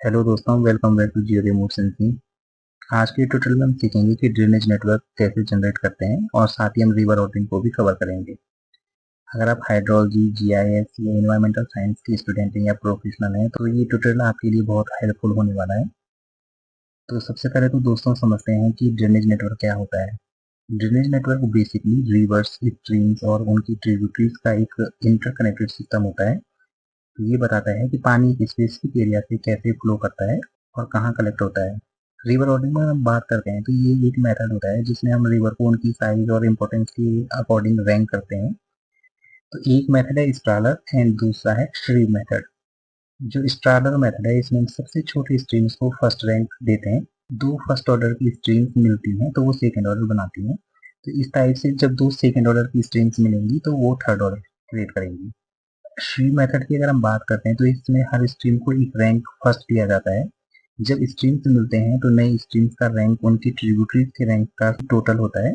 Hello दोस्तों, welcome back to geo remote sensing. आज के ट्यूटोरियल में हम सीखेंगे कि ड्रेनेज नेटवर्क कैसे जनरेट करते हैं और साथ ही हम रिवर राउटिंग को भी कवर करेंगे। अगर आप हाइड्रोलॉजी, जीआईएस या एनवायरमेंटल साइंस के स्टूडेंट हैं या प्रोफेशनल हैं तो ये ट्यूटोरियल आपके लिए बहुत हेल्पफुल होने वाला है। तो सबसे पहले तो दोस्तों समझते हैं कि ड्रेनेज नेटवर्क क्या होता है। Drainage network basically reverse, streams और उनकी ट्रिब्यूटरीज का एक इंटरकनेक्टेड सिस्टम होता है। तो ये बताता है कि पानी एक स्पेसिफिक एरिया से कैसे फ्लो करता है और कहाँ कलेक्ट होता है। रिवर राउटिंग में हम बात करते हैं तो ये एक मेथड होता है जिसमें हम रिवर को उनकी साइज और इम्पोर्टेंस के अकॉर्डिंग रैंक करते हैं। तो एक मेथड है स्ट्रालर एंड दूसरा है श्रीव मेथड। जो स्ट्रालर मेथड है इसमें हम सबसे छोटी स्ट्रीम्स को फर्स्ट रैंक देते हैं। दो फर्स्ट ऑर्डर की स्ट्रीम्स मिलती हैं तो वो सेकेंड ऑर्डर बनाती हैं। तो इस टाइप से जब दो सेकेंड ऑर्डर की स्ट्रीम्स मिलेंगी तो वो थर्ड ऑर्डर क्रिएट करेंगी। श्री मेथड की अगर हम बात करते हैं तो इसमें हर स्ट्रीम को एक रैंक फर्स्ट दिया जाता है। जब स्ट्रीम्स मिलते हैं तो नई स्ट्रीम्स का रैंक उनकी ट्रिब्यूटरीज के रैंक का टोटल होता है।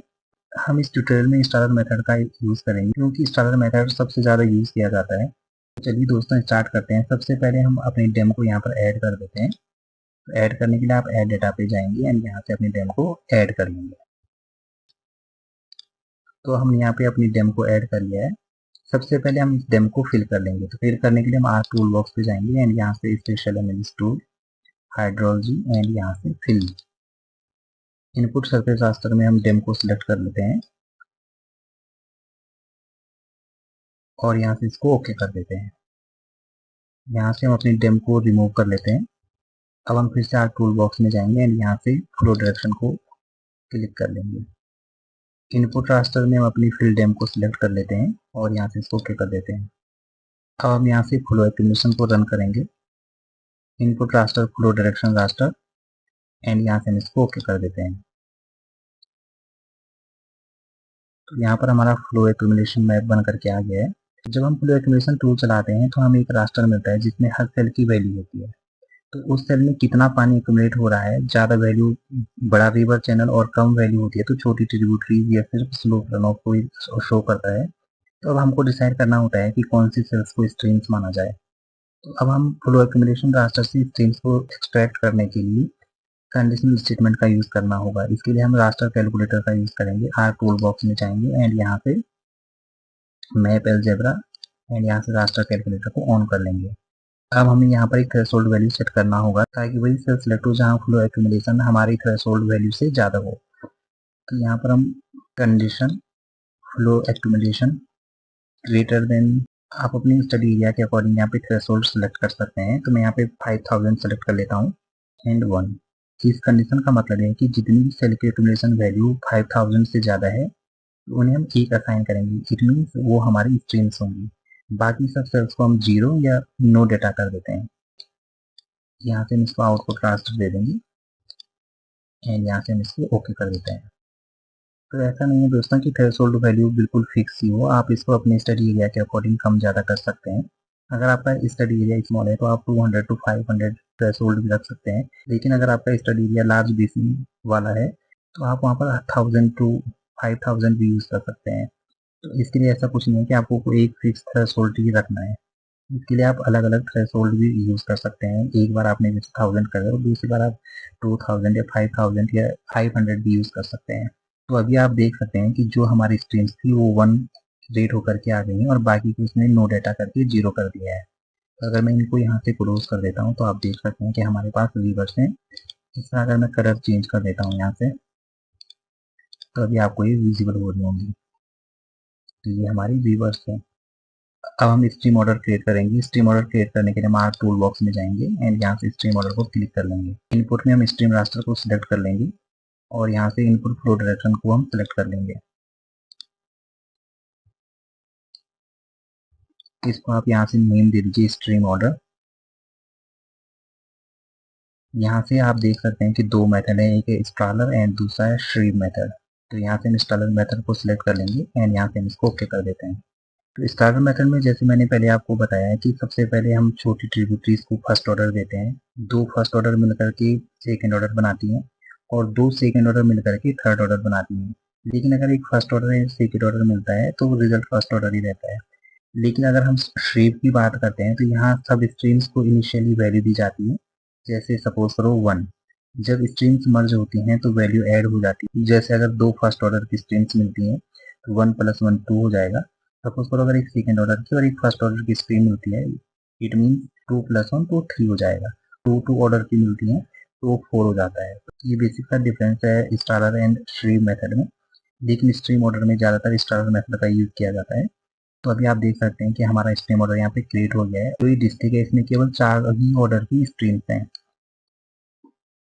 हम इस ट्यूटोरियल में स्टारर मेथड का यूज करेंगे क्योंकि स्टारर मेथड सबसे ज्यादा यूज किया जाता है। तो चलिए दोस्तों स्टार्ट करते हैं। सबसे पहले हम अपनी डेमो को यहाँ पर ऐड कर देते हैं। तो ऐड करने के लिए आप ऐड डेटा पे जाएंगे एंड यहाँ से अपनी डेमो को ऐड कर लेंगे। तो हमने यहाँ पे अपनी डेमो को ऐड कर लिया है। सबसे पहले हम इस डेमो को फिल कर लेंगे। तो फिल करने के लिए हम आर टूल बॉक्स पे जाएंगे एंड यहाँ से special analysis tool, hydrology and यहाँ से फिल। इनपुट सरफेस रास्टर में हम डेमो को सिलेक्ट कर लेते हैं और यहाँ से इसको ओके कर देते हैं। यहाँ से हम अपनी डेमो को रिमूव कर लेते हैं। अब हम फिर से आर टूल बॉक्स में जाएंगे एंड यहाँ से फ्लो डायरेक्शन को क्लिक कर लेंगे। इनपुट रास्टर में हम अपनी फिल डेमो को सिलेक्ट कर लेते हैं और यहाँ से इसको ओके कर देते हैं। अब हम यहाँ से फ्लो एक्टिवेशन को रन करेंगे। Input raster, flow direction raster and यहाँ से हम इसको ओके कर देते हैं। तो यहाँ पर हमारा फ्लो एक्यूमुलेशन मैप बन करके आ गया है। जब हम फ्लो एक्यूमुलेशन टूल चलाते हैं तो हमें एक रास्टर मिलता है जिसमें हर सेल की वैल्यू होती है। तो उस सेल में कितना पानी एक्यूमुलेट हो रहा है, ज़्यादा वैल्यू बड़ा रिवर चैनल और कम वैल्यू होती है तो छोटी ट्रिब्यूटरी या फिर स्लोप रन ऑफ को शो करता है। तो अब हमको डिसाइड करना होता है कि कौन सी सेल्स को स्ट्रीम्स माना जाए। तो अब हम फ्लो एक्यूमुलेशन रास्टर से स्ट्रीम्स को एक्सट्रैक्ट करने के लिए कंडीशनल स्टेटमेंट का यूज करना होगा। इसके लिए हम रास्टर कैलकुलेटर का यूज करेंगे। आर टूल बॉक्स में जाएंगे एंड यहाँ पे मैप अलजेब्रा एंड यहाँ से रास्टर कैलकुलेटर को ऑन कर लेंगे। अब हमें यहाँ पर एक थ्रेशोल्ड वैल्यू सेट करना होगा ताकि वही सेल सेलेक्ट हो जहाँ फ्लो एक्यूमुलेशन हमारी थ्रेशोल्ड वैल्यू से ज़्यादा हो। तो यहाँ पर हम condition flow accumulation greater than, आप अपनी स्टडी एरिया के अकॉर्डिंग यहाँ पे थ्रेशोल्ड सेलेक्ट कर सकते हैं। तो मैं यहाँ पे 5000 सेलेक्ट कर लेता हूँ एंड 1। इस कंडीशन का मतलब है कि जितनी भी सेल की एक्यूमुलेशन वैल्यू 5000 से ज़्यादा है तो उन्हें हम एक असाइन करेंगे। इट मीन्स वो हमारी स्ट्रीम्स होंगी। बाकी सब सेल्स को हम 0 या नो डेटा कर देते हैं। यहाँ से हम इसको आउटपुट रास्टर दे देंगे एंड यहाँ से हम इसको ओके कर देते हैं। तो ऐसा नहीं है दोस्तों कि थ्रेशोल्ड वैल्यू बिल्कुल फिक्स ही हो, आप इसको अपने स्टडी एरिया के अकॉर्डिंग कम ज़्यादा कर सकते हैं। अगर आपका स्टडी एरिया स्मॉल है तो आप 200 टू 500 थ्रेशोल्ड भी रख सकते हैं। लेकिन अगर आपका स्टडी एरिया लार्ज बेसिन वाला है तो आप वहाँ पर 1000 टू 5000 भी यूज़ कर सकते हैं। तो इसके लिए ऐसा कुछ नहीं है कि आपको कोई एक फिक्स थ्रेशोल्ड ही रखना है। इसके लिए आप अलग अलग थ्रेशोल्ड भी यूज़ कर सकते हैं। एक बार आपने जैसे 1000 करे और दूसरी बार आप 2000 या 5000 या 500 भी यूज़ कर सकते हैं। तो अभी आप देख सकते हैं कि जो हमारी स्ट्रीम्स थी वो 1 रेट होकर के आ गई हैं और बाकी को इसने नो डेटा करके 0 कर दिया है। तो अगर मैं इनको यहाँ से क्लोज कर देता हूँ तो आप देख सकते हैं कि हमारे पास रिवर्स हैं। इस तरह अगर मैं कलर चेंज कर देता हूँ यहाँ से तो अभी आपको ये विजिबल हो रही होंगी। तो ये हमारी रिवर्स है। अब हम स्ट्रीम ऑर्डर क्रिएट करेंगे। स्ट्रीम ऑर्डर क्रिएट करने के लिए हम आर टूल बॉक्स में जाएंगे एंड यहाँ से स्ट्रीम ऑर्डर को क्लिक कर लेंगे। इनपुट में हम स्ट्रीम रास्टर को सिलेक्ट कर लेंगे और यहाँ से इनपुट फ्लो डायरेक्शन को हम सिलेक्ट कर लेंगे। इसको आप यहाँ से नेम दे दीजिए स्ट्रीम ऑर्डर। यहाँ से आप देख सकते हैं कि दो मेथड है, एक है स्ट्रालर एंड दूसरा है श्रीव मेथड। तो यहाँ से हम स्ट्रालर मेथड को सिलेक्ट कर लेंगे एंड यहाँ से हम इसको ओके कर देते हैं। तो स्टार्टर मेथड में जैसे मैंने पहले आपको बताया है कि सबसे पहले हम छोटी ट्रिब्यूटरीज को फर्स्ट ऑर्डर देते हैं। दो फर्स्ट ऑर्डर मिलकर के सेकेंड ऑर्डर बनाती हैं और दो सेकेंड ऑर्डर मिलकर के थर्ड ऑर्डर बनाती हैं। लेकिन अगर एक फर्स्ट ऑर्डर या सेकेंड ऑर्डर मिलता है तो रिजल्ट फर्स्ट ऑर्डर ही रहता है। लेकिन अगर हम श्रीव की बात करते हैं तो यहाँ सब स्ट्रीम्स को इनिशियली वैल्यू दी जाती है जैसे सपोज करो 1। जब स्ट्रीम्स मर्ज होती हैं तो वैल्यू ऐड हो जाती है। जैसे अगर दो फर्स्ट ऑर्डर की स्ट्रीम्स मिलती हैं तो 1 + 1 2 हो जाएगा। सपोज करो अगर एक सेकेंड ऑर्डर की और एक फर्स्ट ऑर्डर की स्ट्रीम मिलती है, इट मीन 2 + 1 तो 3 हो जाएगा। 2 ऑर्डर की मिलती है तो 4 हो जाता है। ये बेसिक सा डिफरेंस है स्टारर एंड स्ट्रीम मेथड में। लेकिन स्ट्रीम ऑर्डर में ज़्यादातर स्टारर मेथड का यूज किया जाता है। तो अभी आप देख सकते हैं कि हमारा स्ट्रीम ऑर्डर यहाँ पे क्रिएट हो गया है। तो ये डिस्ट्रिक्ट है, इसमें केवल 4 ही ऑर्डर की स्ट्रीम्स हैं।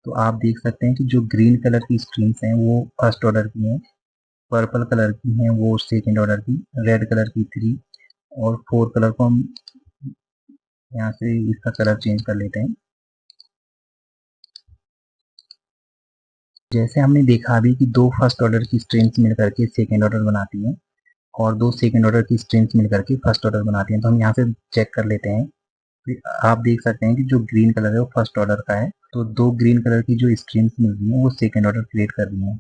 तो आप देख सकते हैं कि जो ग्रीन कलर की स्ट्रीम्स हैं वो फर्स्ट ऑर्डर की हैं, पर्पल कलर की हैं वो सेकेंड ऑर्डर की, रेड कलर की 3 और 4 कलर को हम यहाँ से इसका कलर चेंज कर लेते हैं। जैसे हमने देखा अभी कि दो फर्स्ट ऑर्डर की स्ट्रीम्स मिलकर के सेकेंड ऑर्डर बनाती हैं और दो सेकेंड ऑर्डर की स्ट्रीम्स मिलकर के फर्स्ट ऑर्डर बनाती हैं। तो हम यहाँ से चेक कर लेते हैं। आप देख सकते हैं कि जो ग्रीन कलर है वो फर्स्ट ऑर्डर का है, तो दो ग्रीन कलर की जो स्ट्रीम्स मिल रही हैं वो सेकेंड ऑर्डर क्रिएट कर रही हैं।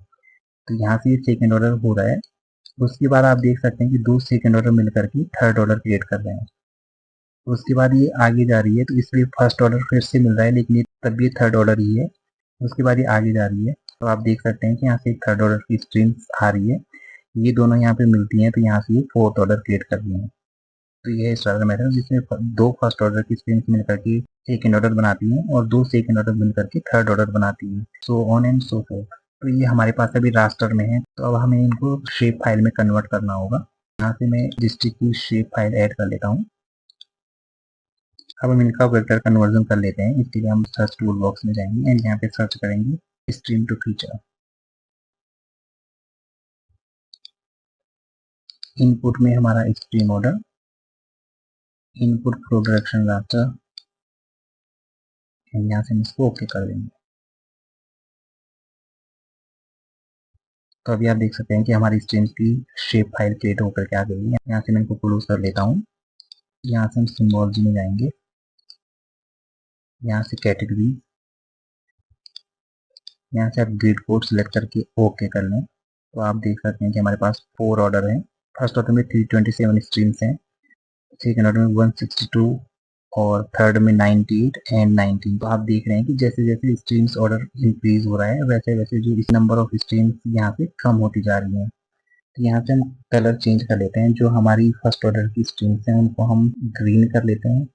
तो यहाँ से ये सेकेंड ऑर्डर हो रहा है। उसके बाद आप देख सकते हैं कि दो सेकेंड ऑर्डर मिलकर के थर्ड ऑर्डर क्रिएट कर रहे हैं। तो उसके बाद ये आगे जा रही है, तो इसलिए फर्स्ट ऑर्डर फिर से मिल रहा है, लेकिन ये तब भी थर्ड ऑर्डर ही है। उसके बाद ये आगे जा रही है, तो आप देख सकते हैं कि यहाँ से एक थर्ड ऑर्डर की स्ट्रीम्स आ रही है। ये दोनों यहाँ पे मिलती हैं तो यहाँ से ये फोर्थ ऑर्डर क्रिएट कर रही है। तो ये है स्टारर मेथड जिसमें दो फर्स्ट ऑर्डर की स्ट्रीम्स मिलकर के सेकेंड ऑर्डर बनाती हैं और दो सेकेंड ऑर्डर मिलकर के थर्ड ऑर्डर बनाती हैं, so on and so fourth. तो ये हमारे पास अभी रास्टर में है, तो अब हमें इनको शेप फाइल में कन्वर्ट करना होगा। यहाँ से मैं डिस्ट्रिक्ट की शेप फाइल ऐड कर लेता हूँ। अब हम इनका वेक्टर कन्वर्जन कर लेते हैं। इसके लिए हम सर्च टूल बॉक्स में जाएंगे एंड यहाँ पे सर्च करेंगे स्ट्रीम टू फीचर। इनपुट में हमारा stream order, input flow direction raster, यहाँ से हम इसको ओके कर देंगे। तो अभी आप देख सकते हैं कि हमारी स्ट्रीम्स की शेप फाइल क्रिएट होकर के आ गई है। यहाँ से मैं इनको क्लोज कर लेता हूँ। यहाँ से हम सिम्बोलॉजी में जाएंगे, यहाँ से कैटेगरी, यहाँ से आप ग्रिड कोड सिलेक्ट करके ओके कर लें। तो आप देख सकते हैं कि हमारे पास 4 ऑर्डर हैं। फर्स्ट ऑर्डर में 327 स्ट्रीम्स हैं, सेकेंड ऑर्डर में 162 और थर्ड में 98 एंड 19। तो आप देख रहे हैं कि जैसे जैसे स्ट्रीम्स ऑर्डर इंक्रीज हो रहा है वैसे वैसे जो इस नंबर ऑफ स्ट्रीम्स यहाँ पे कम होती जा रही हैं। तो यहाँ से हम कलर चेंज कर लेते हैं। जो हमारी फर्स्ट ऑर्डर की स्ट्रीम्स हैं उनको हम ग्रीन कर लेते हैं।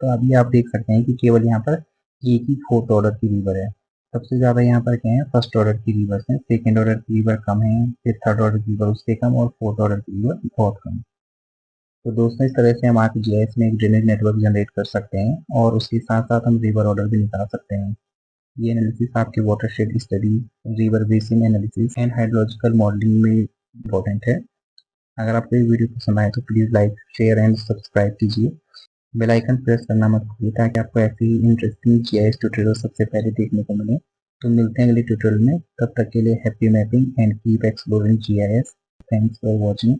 तो अभी आप देख सकते हैं कि केवल यहाँ पर एक ही फोर्थ ऑर्डर की रिवर है। सबसे ज़्यादा यहाँ पर क्या है, फर्स्ट ऑर्डर की रिवर्स है, सेकेंड ऑर्डर की रिवर कम है, फिर थर्ड ऑर्डर की रिवर उससे कम और फोर्थ ऑर्डर की रिवर बहुत कम। तो दोस्तों इस तरह से हम आके जीआईएस में एक ड्रेनेज नेटवर्क जनरेट कर सकते हैं और उसके साथ साथ हम रिवर ऑर्डर भी निकाल सकते हैं। ये एनालिसिस आपके watershed study, river basin analysis and hydrological modelling में इम्पोर्टेंट है। अगर आपको ये वीडियो पसंद आए तो please like, share and subscribe कीजिए। बेल आइकन प्रेस करना मत भूलिए ताकि आपको ऐसे ही इंटरेस्टिंग जीआईएस ट्यूटोरियल सबसे पहले देखने को मिले। तो मिलते हैं अगले ट्यूटोरियल में, तब तक के लिए happy mapping and keep exploring GIS. Thanks for watching.